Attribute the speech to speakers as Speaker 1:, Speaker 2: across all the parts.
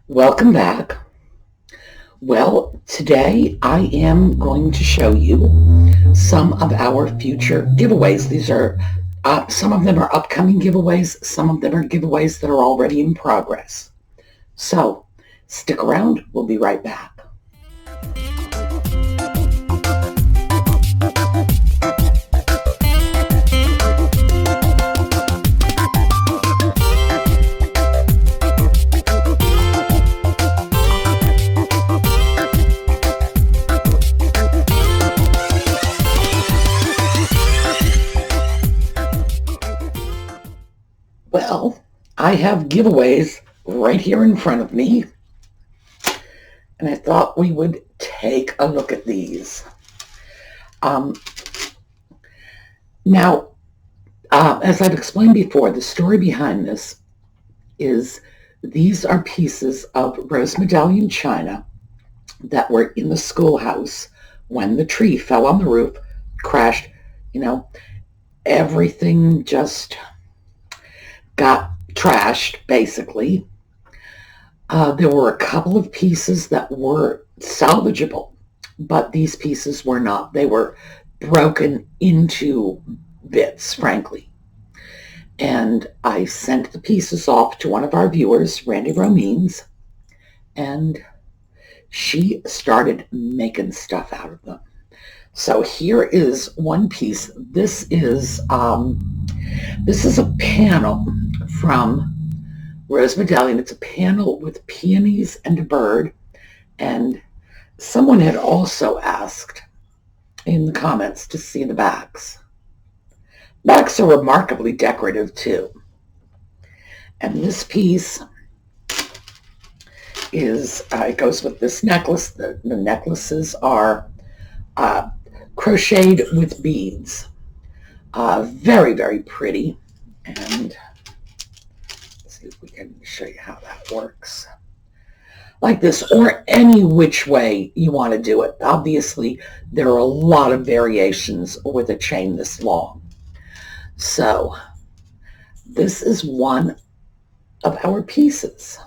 Speaker 1: Welcome back. Well, today I am going to show you some of our future giveaways. These are, some of them are upcoming giveaways, some of them are giveaways that are already in progress. So, stick around, we'll be right back. Well, I have giveaways right here in front of me, and I thought we would take a look at these. Now, as I've explained before, the story behind this is these are pieces of rose medallion china that were in the schoolhouse when the tree fell on the roof, crashed, everything just got trashed, basically. There were a couple of pieces that were salvageable, but these pieces were not. They were broken into bits, frankly. And I sent the pieces off to one of our viewers, Randy Romines, and she started making stuff out of them. So here is one piece. This is a panel from Rose Medallion. It's a panel with peonies and a bird. And someone had also asked in the comments to see the backs. Backs are remarkably decorative too. And this piece is, it goes with this necklace. The necklaces are crocheted with beads. Very, very pretty. And let's see if we can show you how that works. Like this, or any which way you want to do it. Obviously, there are a lot of variations with a chain this long. So, this is one of our pieces.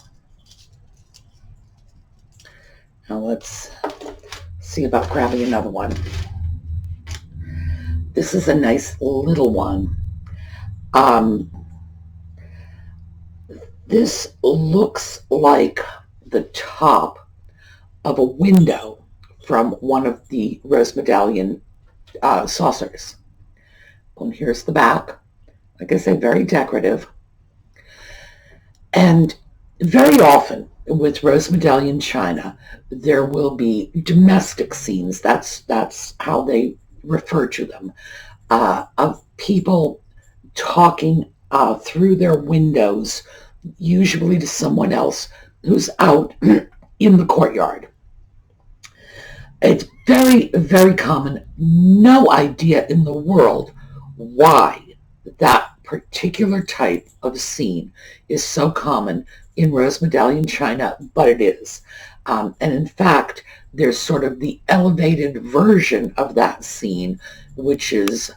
Speaker 1: Now let's see about grabbing another one. This is a nice little one. This looks like the top of a window from one of the Rose Medallion saucers. And here's the back. Like I say, very decorative. And very often with Rose Medallion china, there will be domestic scenes. That's how they refer to them, of people talking through their windows, usually to someone else who's out in the courtyard. It's very, very common. No idea in the world why that particular type of scene is so common in Rose Medallion china, but it is. And in fact, there's sort of the elevated version of that scene, which is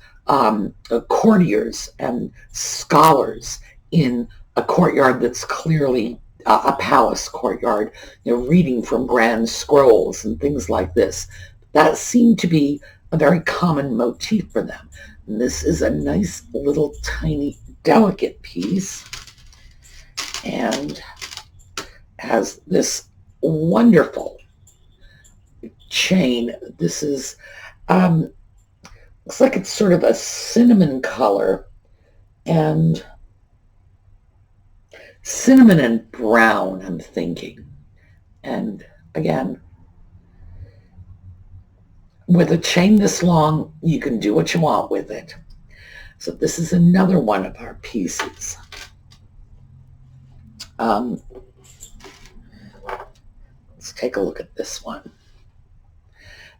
Speaker 1: courtiers and scholars in a courtyard that's clearly a palace courtyard, reading from grand scrolls and things like this. That seemed to be a very common motif for them. And this is a nice little tiny delicate piece, and has this wonderful chain. This is looks like it's sort of a cinnamon color, and cinnamon and brown, I'm thinking. And again, with a chain this long, you can do what you want with it. So this is another one of our pieces. Let's take a look at this one.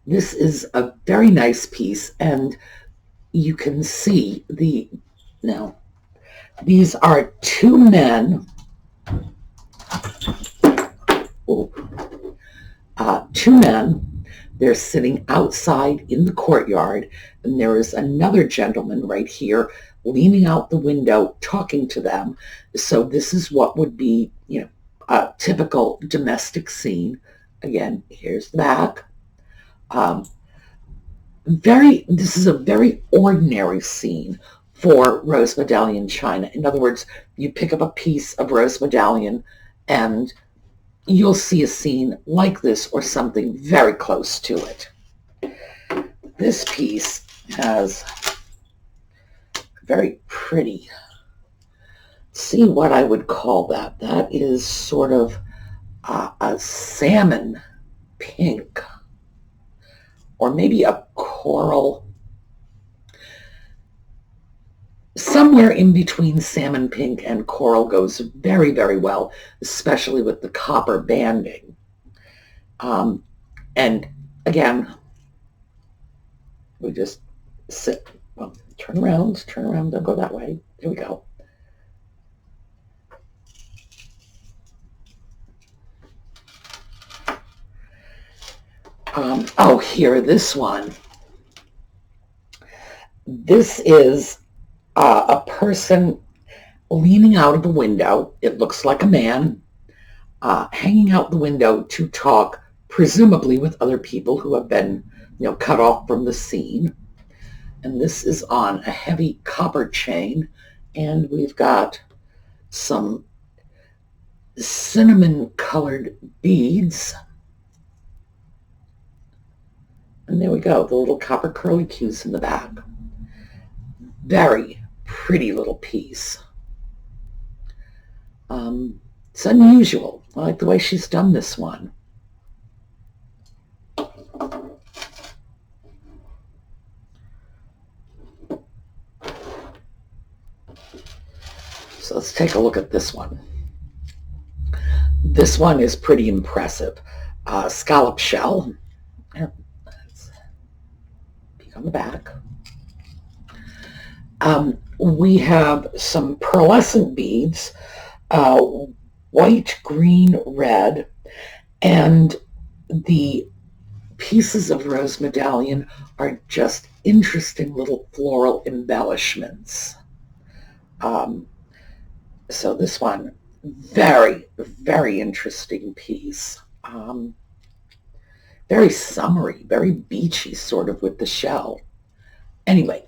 Speaker 1: This is a very nice piece, and you can see now, these are two men, they're sitting outside in the courtyard, and there is another gentleman right here leaning out the window talking to them. So this is what would be, typical domestic scene. Again, here's the back. This is a very ordinary scene for rose medallion china. In other words, you pick up a piece of rose medallion and you'll see a scene like this or something very close to it. This piece has very pretty, see what I would call that. That is sort of a salmon pink, or maybe a coral, somewhere in between salmon pink and coral goes very, very well, especially with the copper banding. And again, we just sit, well, turn around, don't go that way. Here we go. Oh, here, this one. This is a person leaning out of the window. It looks like a man hanging out the window to talk, presumably with other people who have been, cut off from the scene. And this is on a heavy copper chain, and we've got some cinnamon-colored beads. And there we go, the little copper curly cues in the back. Very pretty little piece. It's unusual. I like the way she's done this one. So let's take a look at this one. This one is pretty impressive. Scallop shell. Let's peek on the back. We have some pearlescent beads, white, green, red, and the pieces of rose medallion are just interesting little floral embellishments. So this one, very, very interesting piece. Very summery, very beachy sort of with the shell. Anyway,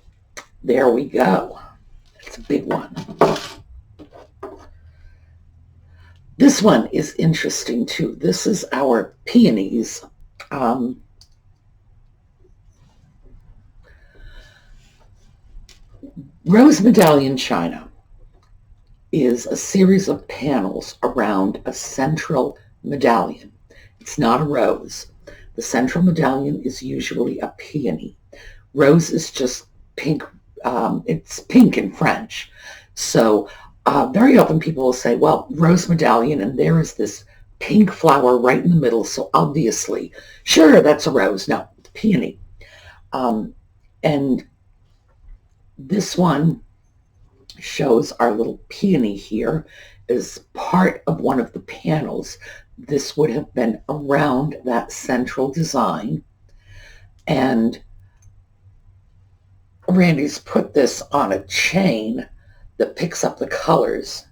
Speaker 1: there we go. It's a big one. This one is interesting too. This is our peonies. Rose medallion china is a series of panels around a central medallion. It's not a rose. The central medallion is usually a peony. Rose is just pink. It's pink in French. So very often people will say, well, rose medallion, and there is this pink flower right in the middle. So obviously, sure, that's a rose. No, it's peony. And this one shows our little peony here as part of one of the panels. This would have been around that central design. And Randy's put this on a chain that picks up the colors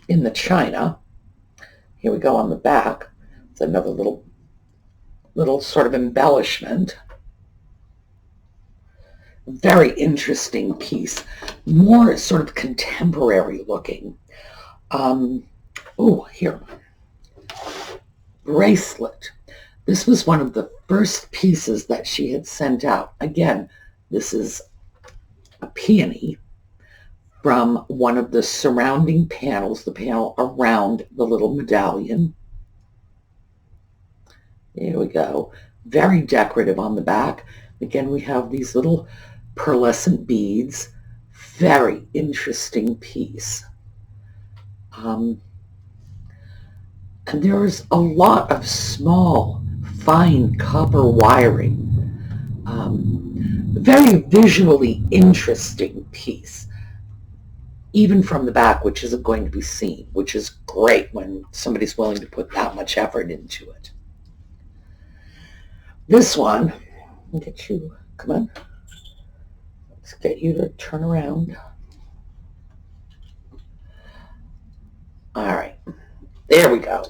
Speaker 1: in the china. Here we go on the back. It's another little sort of embellishment. Very interesting piece, more sort of contemporary looking. Oh, here, bracelet. This was one of the first pieces that she had sent out. Again, this is a peony from one of the surrounding panels, the panel around the little medallion. There we go. Very decorative on the back. Again, we have these little pearlescent beads. Very interesting piece. And there's a lot of small, fine copper wiring. Very visually interesting piece, even from the back, which isn't going to be seen, which is great when somebody's willing to put that much effort into it. This one, I'll get you, come on. Let's get you to turn around. All right. There we go.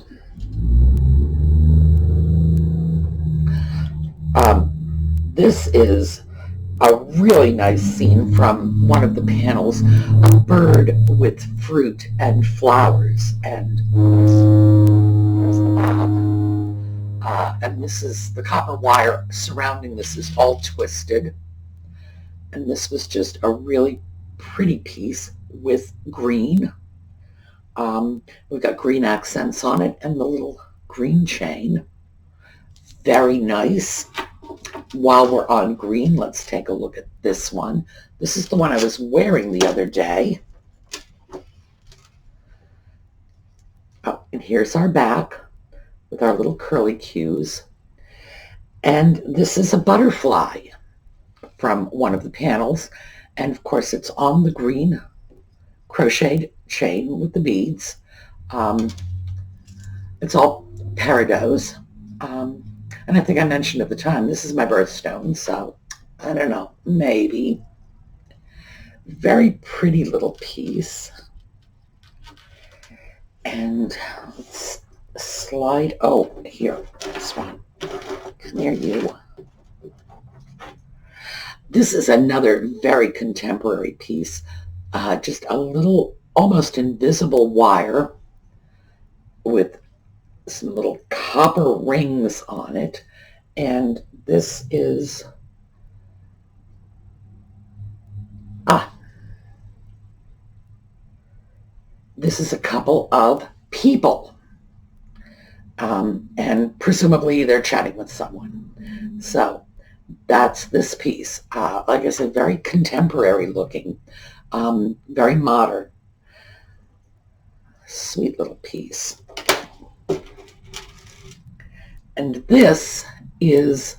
Speaker 1: This is a really nice scene from one of the panels, a bird with fruit and flowers, and there's the map. And this is the copper wire surrounding this is all twisted, and this was just a really pretty piece with green. We've got green accents on it and the little green chain. Very nice. While we're on green, let's take a look at this one. This is the one I was wearing the other day. Oh, and here's our back with our little curly cues. And this is a butterfly from one of the panels. And of course, it's on the green crocheted chain with the beads. It's all peridot. And I think I mentioned at the time, this is my birthstone, so I don't know, maybe. Very pretty little piece. And let's slide, oh, here, this one. Come here, you. This is another very contemporary piece. Just a little, almost invisible wire with some little copper rings on it, and this is this is a couple of people, and presumably they're chatting with someone. So that's this piece. Like I said, very contemporary looking, very modern. Sweet little piece. And this is,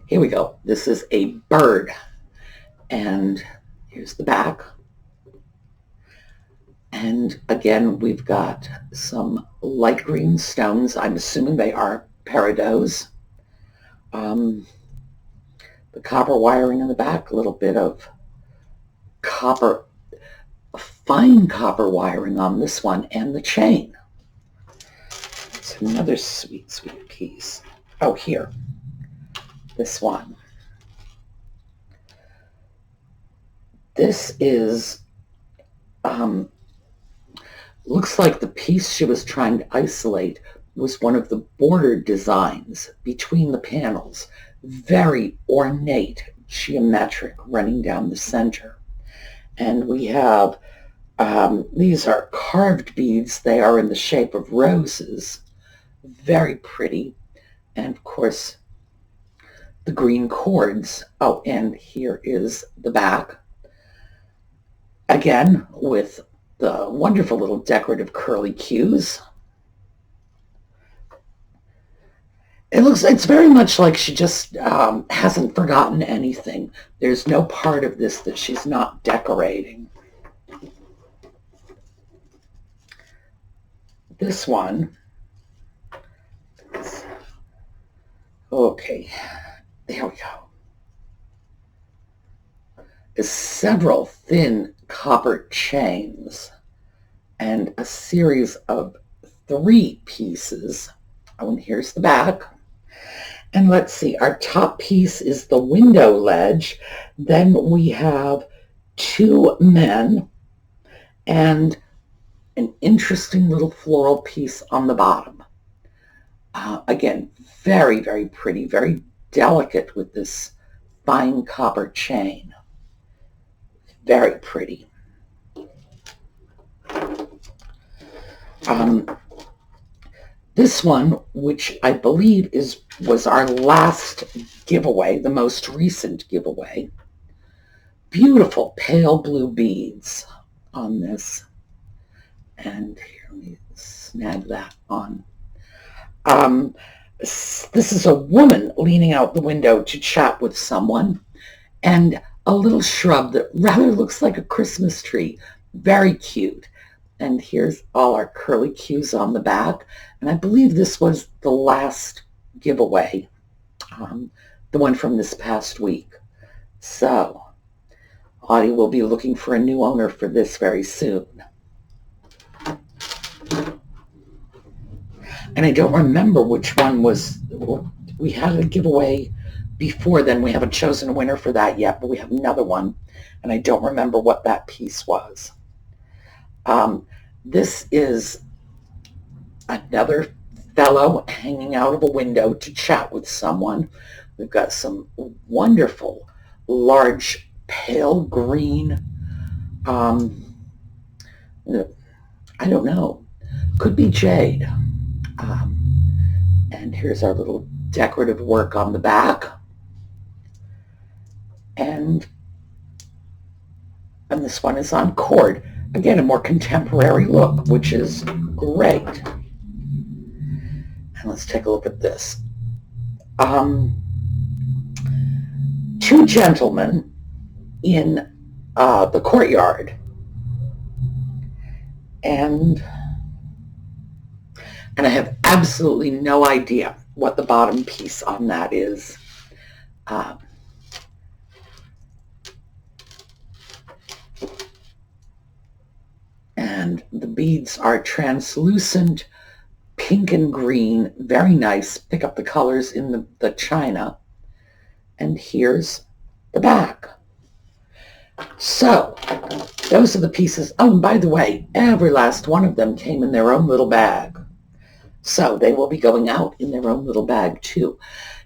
Speaker 1: here we go. This is a bird. And here's the back. And again, we've got some light green stones. I'm assuming they are peridots. The copper wiring in the back, a little bit of copper, fine copper wiring on this one, and the chain. It's another sweet, sweet piece. Oh, here, this one. This is, looks like the piece she was trying to isolate was one of the border designs between the panels. Very ornate, geometric, running down the center. And we have, these are carved beads. They are in the shape of roses. Very pretty. And of course, the green cords. Oh, and here is the back. Again, with the wonderful little decorative curly cues. It's very much like she just hasn't forgotten anything. There's no part of this that she's not decorating. This one, okay, there we go, is several thin copper chains and a series of 3 pieces. Oh, and here's the back. And let's see, our top piece is the window ledge. Then we have 2 men and an interesting little floral piece on the bottom. Again, very, very pretty, very delicate with this fine copper chain. Very pretty. This one, which I believe was our last giveaway, the most recent giveaway. Beautiful pale blue beads on this. And here, let me snag that on. This is a woman leaning out the window to chat with someone, and a little shrub that rather looks like a Christmas tree. Very cute. And here's all our curly cues on the back. And I believe this was the last giveaway, the one from this past week. So, Audie will be looking for a new owner for this very soon. And I don't remember which one was, we had a giveaway before then. We haven't chosen a winner for that yet, but we have another one, and I don't remember what that piece was. This is another fellow hanging out of a window to chat with someone. We've got some wonderful, large, pale green, I don't know, could be jade. And here's our little decorative work on the back. And this one is on cord. Again, a more contemporary look, which is great. And let's take a look at this. Two gentlemen in the courtyard. And I have absolutely no idea what the bottom piece on that is. And the beads are translucent, pink and green, very nice. Pick up the colors in the china. And here's the back. So those are the pieces. Oh, and by the way, every last one of them came in their own little bag. So they will be going out in their own little bag too.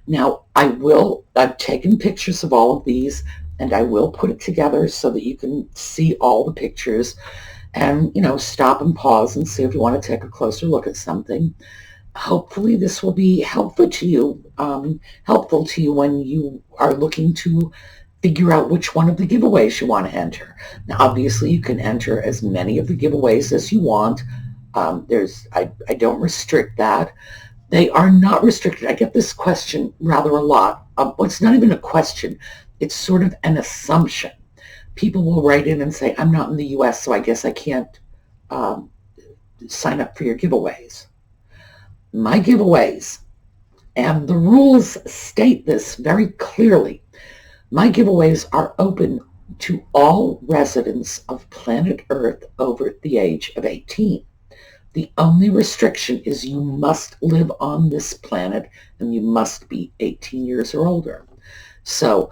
Speaker 1: Now I've taken pictures of all of these, and I will put it together so that you can see all the pictures and, stop and pause and see if you want to take a closer look at something. Hopefully this will be helpful to you when you are looking to figure out which one of the giveaways you want to enter. Now, obviously, you can enter as many of the giveaways as you want. I don't restrict that. They are not restricted. I get this question rather a lot. It's not even a question. It's sort of an assumption. People will write in and say, I'm not in the U.S., so I guess I can't sign up for your giveaways. My giveaways, and the rules state this very clearly, my giveaways are open to all residents of planet Earth over the age of 18. The only restriction is you must live on this planet and you must be 18 years or older. So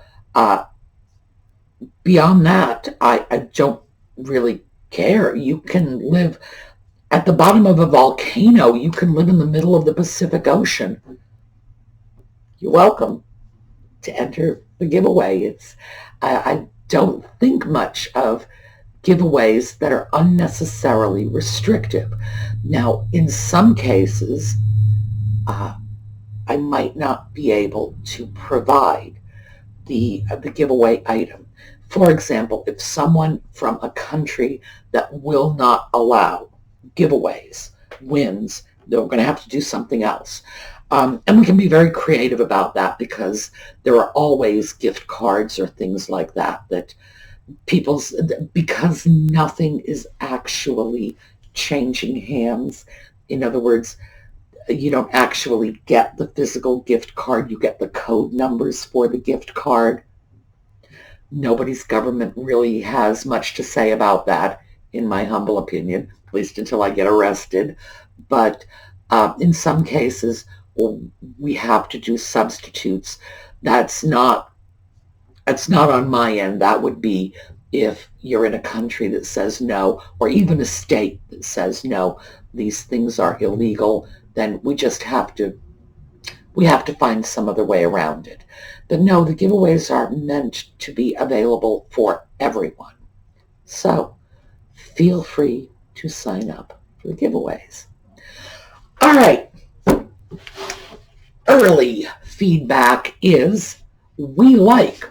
Speaker 1: beyond that, I don't really care. You can live at the bottom of a volcano. You can live in the middle of the Pacific Ocean. You're welcome to enter the giveaway. I don't think much of giveaways that are unnecessarily restrictive. Now, in some cases, I might not be able to provide the giveaway item. For example, if someone from a country that will not allow giveaways wins, they're going to have to do something else. And we can be very creative about that, because there are always gift cards or things like that because nothing is actually changing hands. In other words, you don't actually get the physical gift card. You get the code numbers for the gift card. Nobody's government really has much to say about that, in my humble opinion, at least until I get arrested. But in some cases, we have to do substitutes. That's not on my end. That would be if you're in a country that says no, or even a state that says no, these things are illegal, then we have to find some other way around it. But no, the giveaways are meant to be available for everyone. So feel free to sign up for the giveaways. All right. Early feedback is we like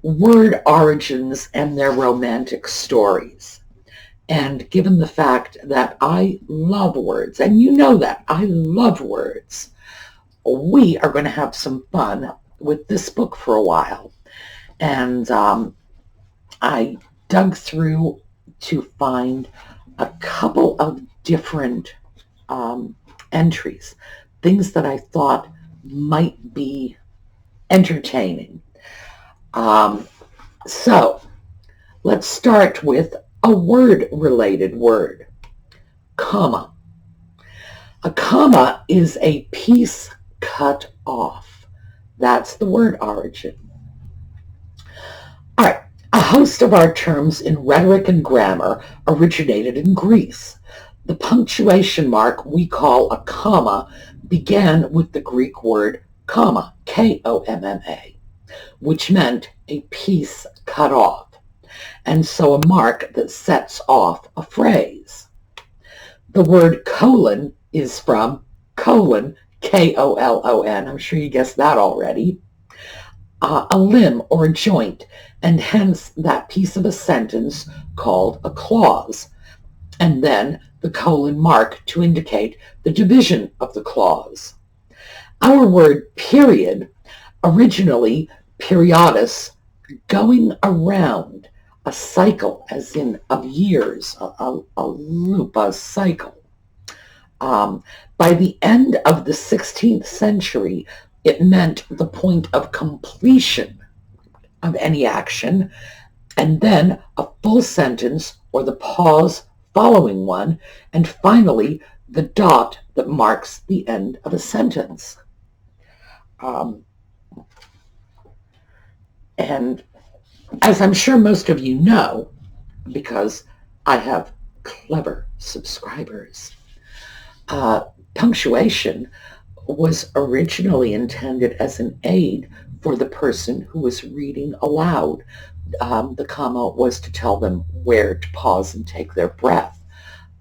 Speaker 1: word origins and their romantic stories. And given the fact that I love words, and you know that, I love words, we are going to have some fun with this book for a while. And I dug through to find a couple of different entries, things that I thought might be entertaining. So Let's start with a word-related word, comma. A comma is a piece cut off. That's the word origin. All right, a host of our terms in rhetoric and grammar originated in Greece. The punctuation mark we call a comma began with the Greek word comma, K-O-M-M-A, which meant a piece cut off, and so a mark that sets off a phrase. The word colon is from colon, K-O-L-O-N, I'm sure you guessed that already, a limb or a joint, and hence that piece of a sentence called a clause, and then the colon mark to indicate the division of the clause. Our word period, originally periodus, going around, a cycle as in of years, a loop, a cycle. By the end of the 16th century, it meant the point of completion of any action, and then a full sentence or the pause following one, and finally the dot that marks the end of a sentence. And as I'm sure most of you know, because I have clever subscribers, punctuation was originally intended as an aid for the person who was reading aloud. The comma was to tell them where to pause and take their breath.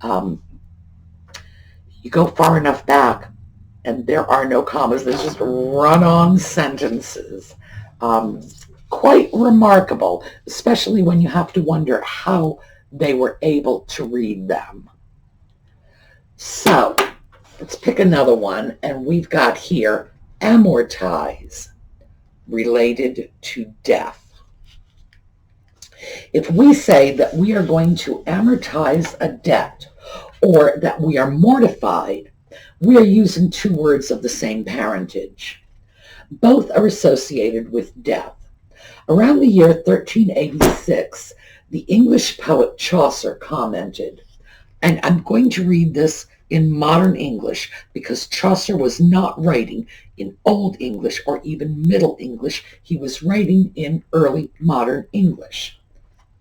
Speaker 1: You go far enough back and there are no commas. There's just run-on sentences. Quite remarkable, especially when you have to wonder how they were able to read them. So let's pick another one, and we've got here amortize, related to death. If we say that we are going to amortize a debt or that we are mortified, we are using two words of the same parentage. Both are associated with death. Around the year 1386, the English poet Chaucer commented, and I'm going to read this in modern English because Chaucer was not writing in Old English or even Middle English. He was writing in early modern English.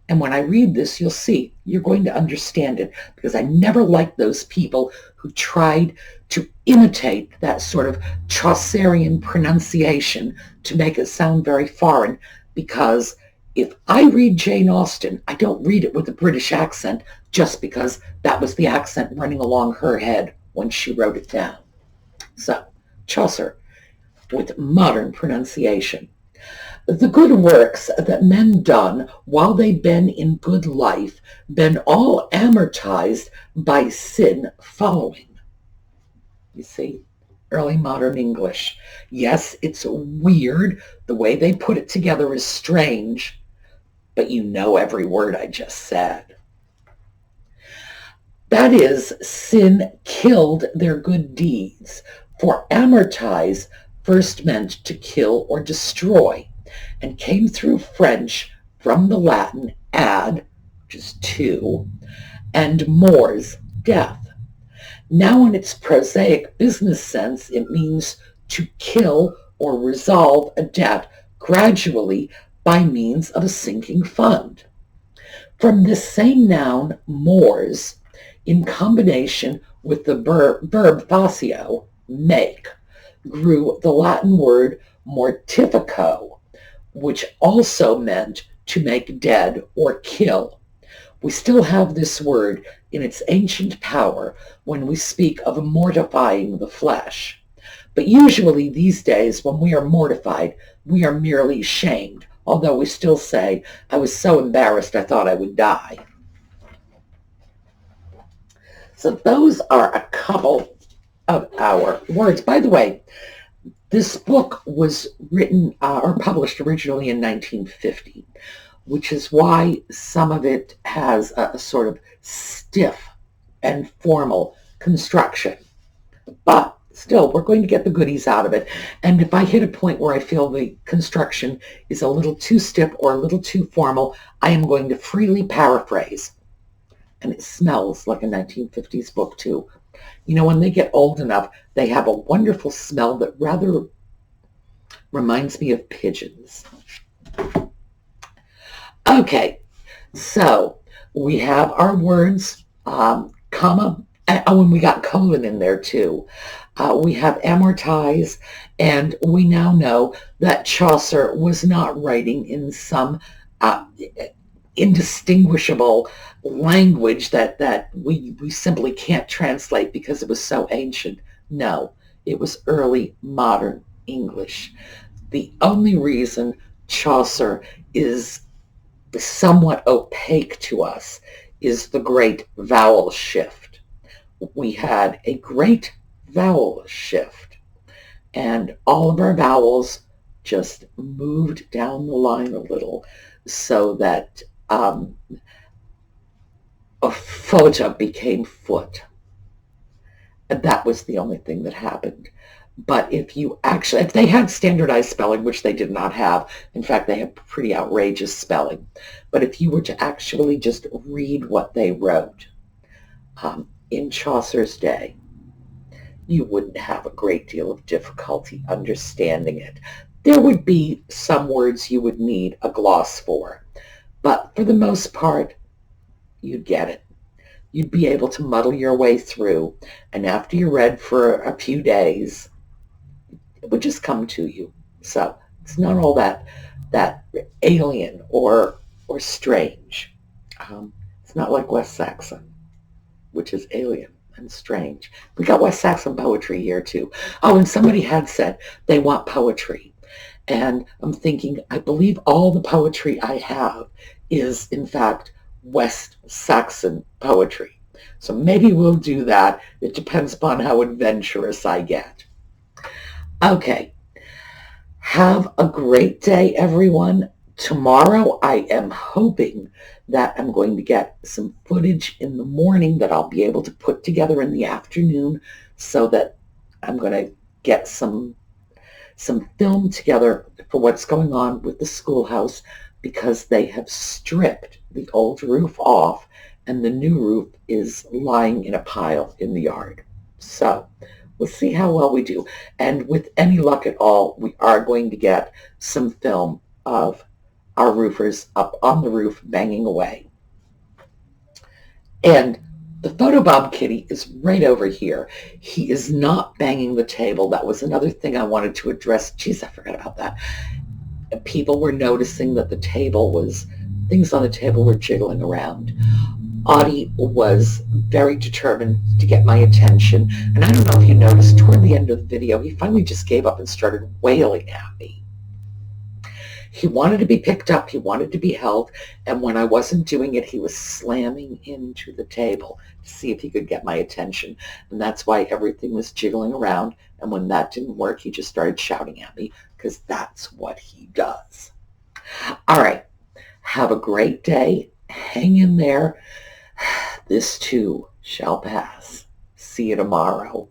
Speaker 1: And when I read this, you'll see, you're going to understand it, because I never liked those people who tried to imitate that sort of Chaucerian pronunciation to make it sound very foreign, because if I read Jane Austen, I don't read it with a British accent just because that was the accent running along her head when she wrote it down. So, Chaucer with modern pronunciation. The good works that men done while they been in good life, been all amortized by sin following. You see, early modern English. Yes, it's weird. The way they put it together is strange, but you know every word I just said. That is, sin killed their good deeds, for amortize first meant to kill or destroy, and came through French from the Latin ad, which is to, and mors, death. Now in its prosaic business sense, it means to kill or resolve a debt gradually by means of a sinking fund. From this same noun, mors, in combination with the verb facio, make, grew the Latin word mortifico, which also meant to make dead or kill. We still have this word in its ancient power when we speak of mortifying the flesh. But usually these days, when we are mortified, we are merely shamed, although we still say, I was so embarrassed I thought I would die. So those are a couple of our words. By the way, this book was written or published originally in 1950, which is why some of it has a sort of stiff and formal construction. But still, we're going to get the goodies out of it. And if I hit a point where I feel the construction is a little too stiff or a little too formal, I am going to freely paraphrase. And it smells like a 1950s book too. You know, when they get old enough, they have a wonderful smell that rather reminds me of pigeons. Okay, so we have our words, comma, oh, and we got colon in there too. We have amortize, and we now know that Chaucer was not writing in some indistinguishable language that we simply can't translate because it was so ancient. No, it was early modern English. The only reason Chaucer is somewhat opaque to us is the great vowel shift. We had a great vowel shift, and all of our vowels just moved down the line a little so that a photo became foot. And that was the only thing that happened. But if they had standardized spelling, which they did not have, in fact, they have pretty outrageous spelling. But if you were to actually just read what they wrote in Chaucer's day, you wouldn't have a great deal of difficulty understanding it. There would be some words you would need a gloss for, but for the most part, you'd get it. You'd be able to muddle your way through, and after you read for a few days, it would just come to you. So it's not all that alien or strange. It's not like West Saxon, which is alien and strange. We got West Saxon poetry here too. Oh, and somebody had said they want poetry. And I'm thinking, I believe all the poetry I have is, in fact, West Saxon poetry. So maybe we'll do that. It depends upon how adventurous I get. Okay. Have a great day, everyone. Tomorrow, I am hoping that I'm going to get some footage in the morning that I'll be able to put together in the afternoon so that I'm going to get some film together for what's going on with the schoolhouse, because they have stripped the old roof off and the new roof is lying in a pile in the yard. So we'll see how well we do. And with any luck at all, we are going to get some film of our roofers up on the roof banging away. And the Photobob kitty is right over here. He is not banging the table. That was another thing I wanted to address. Geez, I forgot about that. People were noticing that things on the table were jiggling around. Audie was very determined to get my attention. And I don't know if you noticed, toward the end of the video, he finally just gave up and started wailing at me. He wanted to be picked up. He wanted to be held. And when I wasn't doing it, he was slamming into the table to see if he could get my attention. And that's why everything was jiggling around. And when that didn't work, he just started shouting at me, because that's what he does. All right. Have a great day. Hang in there. This too shall pass. See you tomorrow.